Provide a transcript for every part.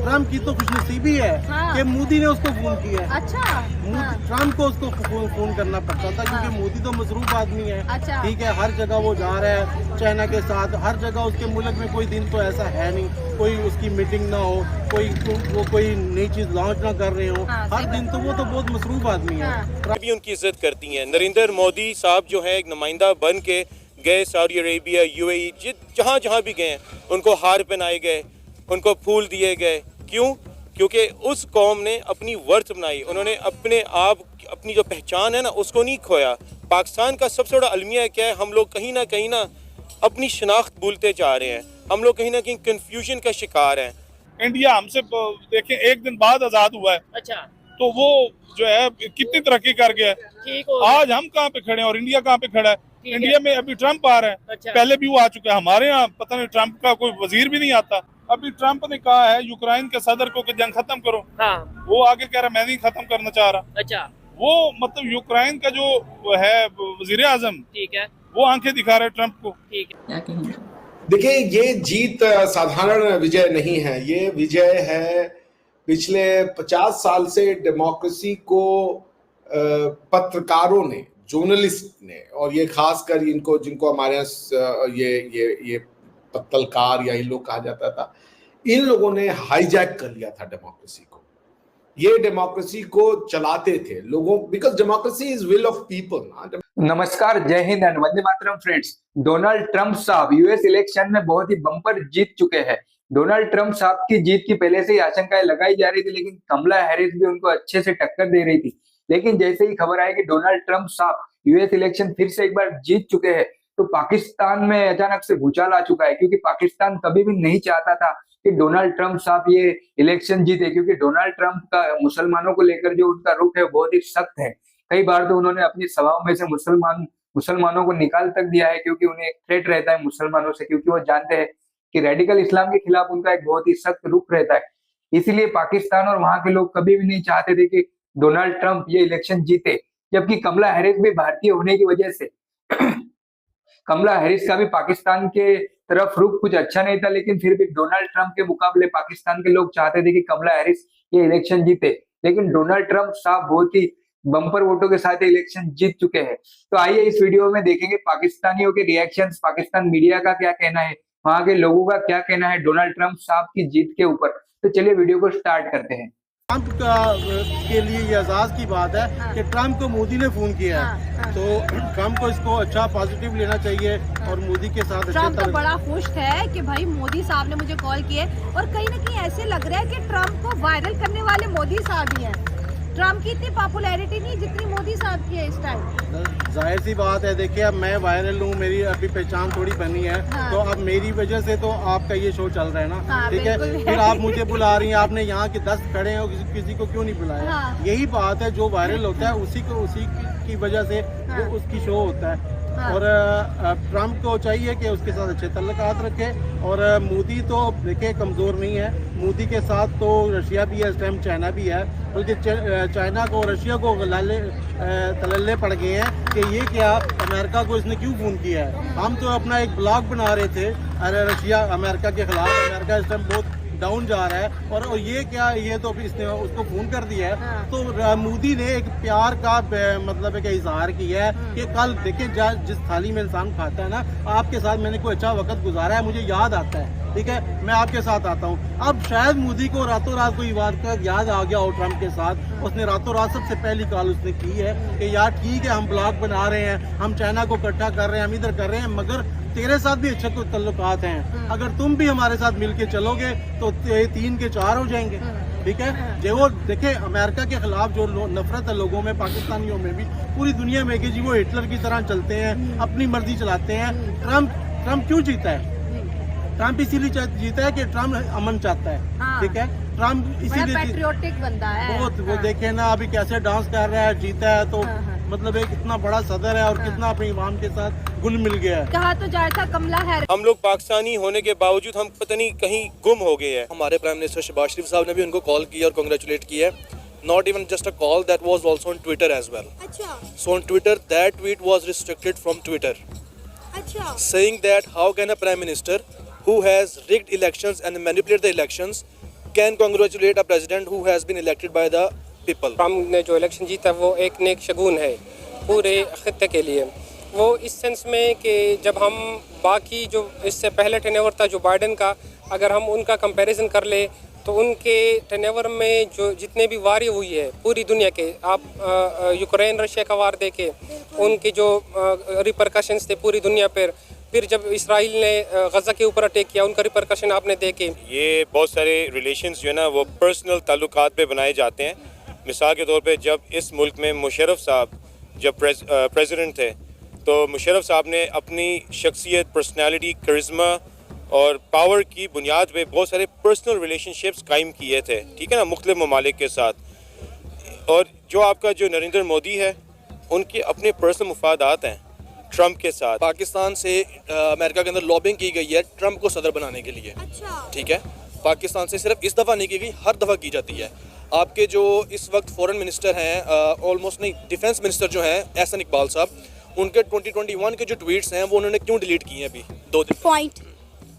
Trump की तो खुशनसीबी है कि मोदी ने उसको फोन किया है। अच्छा। ट्रम्प को उसको फोन करना पड़ता था क्योंकि मोदी तो मसरूफ आदमी है। अच्छा। ठीक है, हर जगह वो जा रहा है चाइना के साथ, हर जगह उसके मुल्क में कोई दिन तो ऐसा है नहीं कोई उसकी मीटिंग ना हो, कोई नई चीज लॉन्च ना कर रहे हो। हर दिन तो वो तो बहुत मसरूफ आदमी है। भी उनकी इज्जत करती हैं। नरेंद्र मोदी साहब जो है एक नुमाइंदा बन के गए सऊदी अरेबिया, यूएई, जहाँ जहाँ भी गए उनको हार पहनाए गए, उनको फूल दिए गए। क्यों? क्योंकि उस कौम ने अपनी वर्थ बनाई, उन्होंने अपने आप अपनी जो पहचान है ना उसको नहीं खोया। पाकिस्तान का सबसे बड़ा अलमिया क्या है, हम लोग कहीं ना अपनी शनाख्त भूलते जा रहे हैं, हम लोग कहीं ना कहीं कंफ्यूजन का शिकार हैं। इंडिया हमसे देखें 1 दिन बाद आजाद हुआ है। अच्छा। तो वो जो है कितनी तरक्की कर गया है। आज हम कहाँ पे खड़े हैं और इंडिया कहाँ पे खड़ा है। इंडिया में अभी ट्रम्प आ रहा है। अच्छा। पहले भी वो आ चुका है। हमारे यहाँ पता नहीं ट्रम्प का कोई वजीर भी नहीं आता। अभी ट्रम्प ने कहा है यूक्रेन के सदर को कि जंग खत्म करो। हाँ। वो आगे कह रहा मैं नहीं खत्म करना चाह रहा। अच्छा। वो मतलब यूक्रेन का जो है वजीर आजम, ठीक है, वो आंखें दिखा रहे ट्रम्प को। ठीक है। देखिए, ये जीत साधारण विजय नहीं है, ये विजय है पिछले 50 साल से डेमोक्रेसी को पत्रकारों ने, जर्नलिस्ट ने, और ये खासकर इनको जिनको हमारे यहाँ ये पत्तलकार या इन लोग कहा जाता था, इन लोगों ने हाईजैक कर लिया था डेमोक्रेसी को। ये डेमोक्रेसी को चलाते थे लोगों, because democracy is will of people. नमस्कार, जय Hind and Vande Mataram friends. Donald Trump साहब यूएस इलेक्शन में बहुत ही बम्पर जीत चुके हैं। डोनाल्ड ट्रंप साहब की जीत की पहले से ही आशंकाएं लगाई जा रही थी, लेकिन कमला हैरिस भी उनको अच्छे से टक्कर दे रही थी। लेकिन जैसे ही खबर आई कि डोनाल्ड ट्रंप साहब यूएस इलेक्शन फिर से एक बार जीत चुके हैं, तो पाकिस्तान में अचानक से भूचाल आ चुका है, क्योंकि पाकिस्तान कभी भी नहीं चाहता था कि डोनाल्ड ट्रंप साहब ये इलेक्शन जीते, क्योंकि डोनाल्ड ट्रंप का मुसलमानों को लेकर जो उनका रुख है बहुत ही सख्त है। कई बार तो उन्होंने अपनी सभाओं में से मुसलमानों को निकाल तक दिया है, क्योंकि उन्हें एक थ्रेट रहता है मुसलमानों से, क्योंकि वो जानते हैं कि रेडिकल इस्लाम के खिलाफ उनका एक बहुत ही सख्त रुख रहता है। इसीलिए पाकिस्तान और वहां के लोग कभी भी नहीं चाहते थे कि डोनाल्ड ट्रंप ये इलेक्शन जीते। जबकि कमला हैरिस भी भारतीय होने की वजह से कमला हैरिस का भी पाकिस्तान के तरफ रुख कुछ अच्छा नहीं था, लेकिन फिर भी डोनाल्ड ट्रंप के मुकाबले पाकिस्तान के लोग चाहते थे कि कमला हैरिस ये इलेक्शन जीते। लेकिन डोनाल्ड ट्रंप साहब बहुत ही बम्पर वोटों के साथ इलेक्शन जीत चुके हैं। तो आइए इस वीडियो में देखेंगे पाकिस्तानियों के रिएक्शंस, पाकिस्तान मीडिया का क्या कहना है, वहां के लोगों का क्या कहना है डोनाल्ड ट्रंप साहब की जीत के ऊपर। तो चलिए वीडियो को स्टार्ट करते हैं। ट्रम्प के लिए ये एजाज की बात है कि ट्रम्प को मोदी ने फोन किया है। तो ट्रम्प को इसको अच्छा पॉजिटिव लेना चाहिए और मोदी के साथ ट्रम्प तो बड़ा खुश है कि भाई मोदी साहब ने मुझे कॉल किए, और कहीं ना कहीं ऐसे लग रहा है कि ट्रम्प को वायरल करने वाले मोदी साहब ही हैं। ट्रम्प की इतनी पॉपुलैरिटी नहीं जितनी मोदी साहब की है इस टाइम। जाहिर सी बात है, देखिए अब मैं वायरल हूँ, मेरी अभी पहचान थोड़ी बनी है। तो अब मेरी वजह से तो आपका ये शो चल रहा है ना। ठीक है, फिर आप मुझे बुला रही हैं, आपने यहाँ के 10 खड़े हैं, किसी को क्यों नहीं बुलाया। यही बात है, जो वायरल होता है उसी की वजह से उसकी शो होता है। और ट्रम्प को चाहिए कि उसके साथ अच्छे तल्लुकात रखे। और मोदी तो देखिए कमज़ोर नहीं है, मोदी के साथ तो रशिया भी है, इस टाइम चाइना भी है, बल्कि चाइना को रशिया को तलल्ले पड़ गए हैं कि ये क्या अमेरिका को इसने क्यों फ़ोन किया है। हम तो अपना एक ब्लॉग बना रहे थे अरे रशिया अमेरिका के खिलाफ, अमेरिका इस टाइम बहुत डाउन जा रहा है, और ये क्या, ये तो इसने उसको फोन कर दिया है। तो मोदी ने एक प्यार का मतलब एक इजहार किया है कि कल देखिए जिस थाली में इंसान खाता है ना, आपके साथ मैंने कोई अच्छा वक्त गुजारा है, मुझे याद आता है। ठीक है, मैं आपके साथ आता हूँ। अब शायद मोदी को रातों रात कोई बात का याद आ गया हो ट्रम्प के साथ, उसने रातों रात सबसे पहली कॉल उसने की है कि यार ठीक है, हम ब्लॉग बना रहे हैं, हम चाइना को इकट्ठा कर रहे हैं, हम इधर कर रहे हैं, मगर तेरे साथ भी अच्छे तल्लुकात हैं, अगर तुम भी हमारे साथ मिलके चलोगे तो 3 के 4 हो जाएंगे। ठीक है, जो वो देखे अमेरिका के खिलाफ जो नफरत है लोगों में, पाकिस्तानियों में भी, पूरी दुनिया में कि जी वो हिटलर की तरह चलते हैं, अपनी मर्जी चलाते हैं। ट्रम्प क्यों जीता है? ट्रम्प इसीलिए जीता है कि ट्रम्प अमन चाहता है। ठीक है, ट्रम्प इसीलिए पैट्रियोटिक बंदा है बहुत। वो देखे ना अभी कैसे डांस कर रहा है, जीता है तो मतलब एक इतना बड़ा सदर है और कितना अपनी इमाम के साथ गुल मिल गया है। कहा तो जाए था कमला हैरिस। हम लोग पाकिस्तानी होने के बावजूद हम पता नहीं कहीं गुम हो गए हैं। हमारे प्राइम मिनिस्टर शहबाज शरीफ साहब ने भी उनको कॉल किया और कांग्रेचुलेट किया है। Not even just a call, that was also on Twitter as well. अच्छा। So on Twitter, that tweet was restricted from Twitter. अच्छा। Saying that how can a prime minister who has rigged elections and manipulated the elections can congratulate a president who has been elected by the people. Trump ने जो election जीता वो एक नेक शगुन है पूरे खित्ते के लिए। वो इस सेंस में कि जब हम बाकी जो इससे पहले टेनेवर था जो बाइडेन का, अगर हम उनका कंपैरिजन कर ले तो उनके टेनेवर में जो जितने भी वार हुई है पूरी दुनिया के, आप यूक्रेन रशिया का वार देखे, उनके जो रिपरकशंस थे पूरी दुनिया पर, फिर जब इसराइल ने गज़ा के ऊपर अटैक किया उनका रिपरकशन आपने देखे। ये बहुत सारे रिलेशंस जो है ना वो पर्सनल ताल्लुकात पे बनाए जाते हैं। मिसाल के तौर पे जब इस मुल्क में मुशर्रफ साहब जब प्रेसिडेंट थे तो मुशर्रफ साहब ने अपनी शख्सियत, पर्सनालिटी, करिश्मा और पावर की बुनियाद पे बहुत सारे पर्सनल रिलेशनशिप्स कायम किए थे, ठीक है ना, मुख्तलिफ ममालिक के साथ। और जो आपका जो नरेंद्र मोदी है उनके अपने पर्सनल मुफादात हैं ट्रम्प के साथ। पाकिस्तान से अमेरिका के अंदर लॉबिंग की गई है ट्रम्प को सदर बनाने के लिए। ठीक है, पाकिस्तान से सिर्फ इस दफ़ा नहीं की गई, हर दफ़ा की जाती है। आपके जो इस वक्त फॉरेन मिनिस्टर हैं, ऑलमोस्ट नहीं, डिफेंस मिनिस्टर जो हैं एहसन इकबाल साहब, उनके 2021 के जो ट्वीट्स हैं वो उन्होंने क्यों डिलीट किए हैं अभी 2 दिन पॉइंट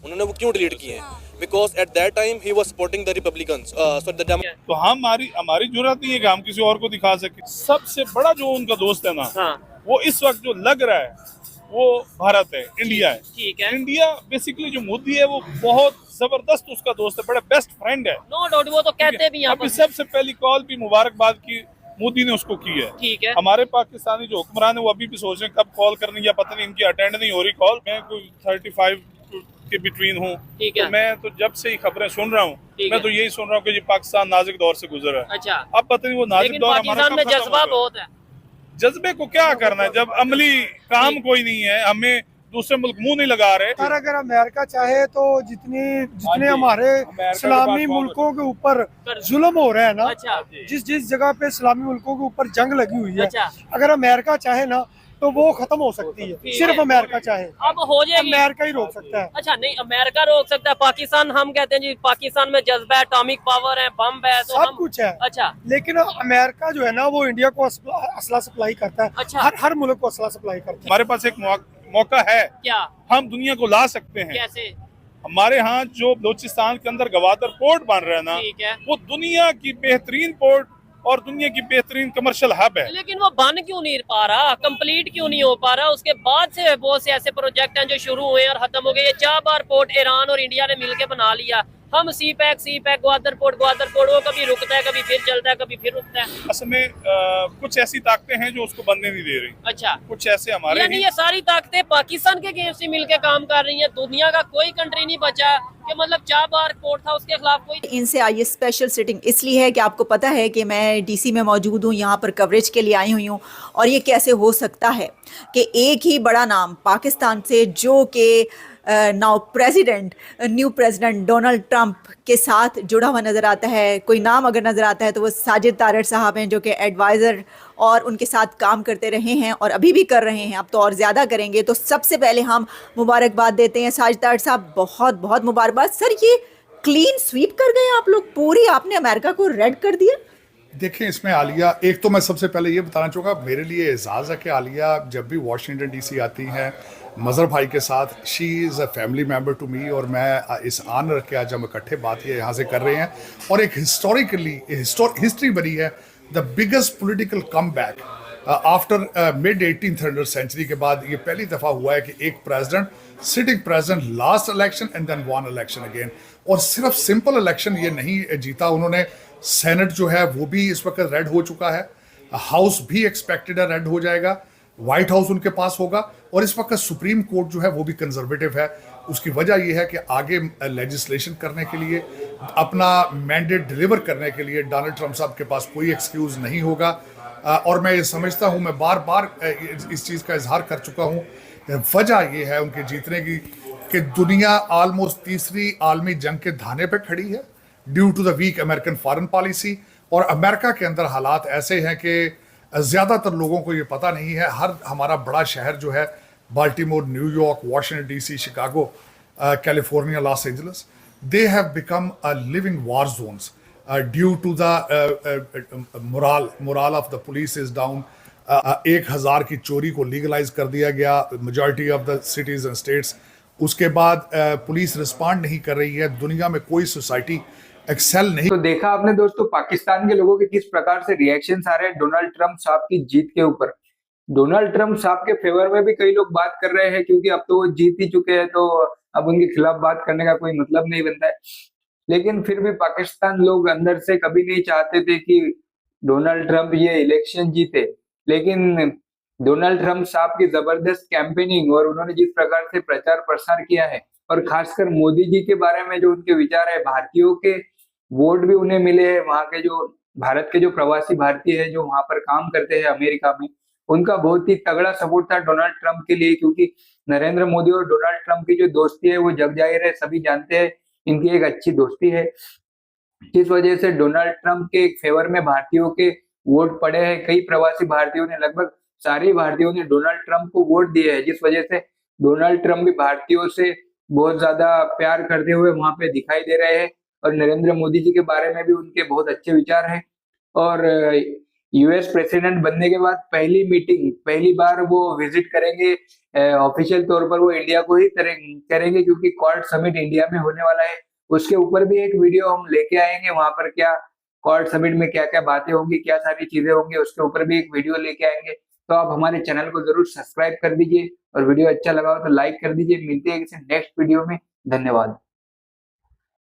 उन्होंने वो क्यों डिलीट किए हैं? Because at that time he was supporting the Republicans. तो हमारी जरूरत नहीं है कि हम किसी और को दिखा सके। सबसे बड़ा जो उनका दोस्त है ना, वो इस वक्त जो लग रहा है वो भारत है, इंडिया है। ठीक है। इंडिया बेसिकली जो मोदी है वो बहुत जबरदस्त उसका दोस्त है, बड़ा बेस्ट फ्रेंड है। नो डाउट, वो तो कहते भी अभी सबसे पहली कॉल भी मुबारकबाद की मोदी ने उसको की है। ठीक है। हमारे पाकिस्तानी जो हुक्मरान है वो अभी भी सोच रहे हैं कब कॉल करनी, या पता नहीं इनकी अटेंड नहीं हो रही कॉल। मैं कोई 35 के बिटवीन हूँ, तो मैं तो जब से ही खबरें सुन रहा हूँ, मैं तो यही सुन रहा हूँ कि ये पाकिस्तान नाजुक दौर से गुजर रहा है। अच्छा, अब पता नहीं वो नाजुक दौर हमारा में जज्बा बहुत है। जज्बे को क्या करना है जब अमली काम कोई नहीं है, हमें दूसरे मुल्क मुंह नहीं लगा रहे। सर अगर अमेरिका चाहे तो जितने हमारे इस्लामी मुल्कों के ऊपर जुल्म हो रहे हैं ना, जिस जगह पे इस्लामी मुल्कों के ऊपर जंग लगी हुई है, अगर अमेरिका चाहे ना तो वो खत्म हो सकती है। सिर्फ अमेरिका चाहे, अब हो जाएगी, अमेरिका ही रोक सकता है। अच्छा नहीं, अमेरिका रोक सकता है। पाकिस्तान, हम कहते हैं जी पाकिस्तान में जज्बा है, एटॉमिक पावर है, बम है, तो सब कुछ है। अच्छा, लेकिन अमेरिका जो है ना वो इंडिया को असला सप्लाई करता है। अच्छा। हर मुल्क को असला सप्लाई करता है। हमारे पास एक मौका है, क्या हम दुनिया को ला सकते हैं। कैसे? हमारे यहाँ जो बलूचिस्तान के अंदर गवादर पोर्ट बन रहा है ना, ठीक है, वो दुनिया की बेहतरीन पोर्ट और दुनिया की बेहतरीन कमर्शियल हब है। लेकिन वो बन क्यों नहीं पा रहा, कंप्लीट क्यों नहीं हो पा रहा? उसके बाद से बहुत से ऐसे प्रोजेक्ट हैं जो शुरू हुए और खत्म हो गए। ये 4 बार पोर्ट ईरान और इंडिया ने मिलकर बना लिया। हम सी पैक ग्वादर पोर्ट, वो कभी रुकता है, कभी फिर चलता है, कभी फिर रुकता है। असल में कुछ ऐसी ताकतें हैं जो उसको बनने नहीं दे रही। अच्छा, कुछ ऐसे हमारे यानी ये सारी ताकतें पाकिस्तान के गेम से मिलकर काम कर रही हैं। दुनिया का कोई कंट्री नहीं बचा कि मतलब 4 बार पोर्ट था उसके खिलाफ कोई। इनसे आई स्पेशल सिटिंग इसलिए है कि आपको पता है कि मैं डीसी में मौजूद हूँ, यहाँ पर कवरेज के लिए आई हुई हूँ। और ये कैसे हो सकता है कि एक ही बड़ा नाम पाकिस्तान से, जो कि न्यू प्रेसिडेंट डोनाल्ड ट्रंप के साथ जुड़ा हुआ नज़र आता है। कोई नाम अगर नज़र आता है तो वो साजिद तारड़ साहब हैं, जो कि एडवाइज़र और उनके साथ काम करते रहे हैं और अभी भी कर रहे हैं, अब तो और ज़्यादा करेंगे। तो सबसे पहले हम मुबारकबाद देते हैं साजिद तारड़ साहब, बहुत बहुत मुबारकबाद। सर ये क्लीन स्वीप कर गए आप लोग, पूरी आपने अमेरिका को रेड कर दिया। देखें, इसमें आलिया, एक तो मैं सबसे पहले ये बताना चाहूँगा, मेरे लिए एजाज़ है कि आलिया जब भी वाशिंगटन डीसी आती हैं मज़हर भाई के साथ, she is a family member to me. और मैं इस आनर के आज हम इकट्ठे बात ये यहाँ से कर रहे हैं। और एक हिस्टोरिकली हिस्ट्री बनी है, the biggest political come back after mid 18th century के बाद ये पहली दफ़ा हुआ है कि एक president, sitting president, last election and then won election again. और सिर्फ सिंपल इलेक्शन ये नहीं जीता उन्होंने, सेनेट जो है वो भी इस वक्त रेड हो चुका है, हाउस भी एक्सपेक्टेड है रेड हो जाएगा, व्हाइट हाउस उनके पास होगा, और इस वक्त सुप्रीम कोर्ट जो है वो भी कंजर्वेटिव है। उसकी वजह यह है कि आगे लेजिस्लेशन करने के लिए, अपना मैंडेट डिलीवर करने के लिए डोनाल्ड ट्रंप साहब के पास कोई एक्सक्यूज नहीं होगा। और मैं ये समझता हूँ, मैं बार बार इस चीज़ का इजहार कर चुका हूँ, वजह यह है उनके जीतने की कि दुनिया ऑलमोस्ट तीसरी आलमी जंग के धाने पे खड़ी है due to the weak American foreign policy. और अमेरिका के अंदर हालात ऐसे हैं कि ज़्यादातर लोगों को ये पता नहीं है। हमारा बड़ा शहर जो है, Baltimore, New York, Washington DC, Chicago, California, Los Angeles, they have become a living war zones due to the moral of the police is down. 1000 की चोरी को लीगलाइज कर दिया गया majority of the cities and states. उसके बाद police respond नहीं कर रही है। दुनिया में कोई सोसाइटी एक्सेल नहीं। तो देखा आपने दोस्तों पाकिस्तान के लोगों के किस प्रकार से रिएक्शंस आ रहे हैं डोनाल्ड ट्रंप साहब की जीत के ऊपर। डोनाल्ड ट्रंप साहब के फेवर में भी कई लोग बात कर रहे हैं, क्योंकि अब तो वो जीत ही चुके हैं, तो अब उनके खिलाफ बात करने का कोई मतलब नहीं बनता है। लेकिन फिर भी पाकिस्तान लोग अंदर से कभी नहीं चाहते थे कि डोनाल्ड ट्रंप ये इलेक्शन जीते, लेकिन डोनाल्ड ट्रंप साहब की जबरदस्त कैंपेनिंग और उन्होंने जिस प्रकार से प्रचार प्रसार किया है, और खासकर मोदी जी के बारे में जो उनके विचार है, भारतीयों के वोट भी उन्हें मिले हैं। वहां के जो भारत के जो प्रवासी भारतीय है जो वहां पर काम करते हैं अमेरिका में, उनका बहुत ही तगड़ा सपोर्ट था डोनाल्ड ट्रंप के लिए, क्योंकि नरेंद्र मोदी और डोनाल्ड ट्रंप की जो दोस्ती है वो जग जाहिर है, सभी जानते हैं इनकी एक अच्छी दोस्ती है। जिस वजह से डोनाल्ड ट्रंप के फेवर में भारतीयों के वोट पड़े हैं। कई प्रवासी भारतीयों ने, लगभग सारे भारतीयों ने डोनाल्ड ट्रंप को वोट दिए हैं, जिस वजह से डोनाल्ड ट्रंप भी भारतीयों से बहुत ज्यादा प्यार करते हुए वहां पे दिखाई दे रहे हैं। और नरेंद्र मोदी जी के बारे में भी उनके बहुत अच्छे विचार हैं। और यूएस प्रेसिडेंट बनने के बाद पहली बार वो विजिट करेंगे, ऑफिशियल तौर पर वो इंडिया को ही करेंगे, क्योंकि क्वाड समिट इंडिया में होने वाला है। उसके ऊपर भी एक वीडियो हम लेके आएंगे, वहां पर क्या क्वाड समिट में क्या क्या बातें होंगी, क्या सारी चीजें होंगी, उसके ऊपर भी एक वीडियो लेके आएंगे। तो आप हमारे चैनल को जरूर सब्सक्राइब कर दीजिए, और वीडियो अच्छा लगा हो तो लाइक कर दीजिए। मिलते हैं किसी नेक्स्ट वीडियो में। धन्यवाद।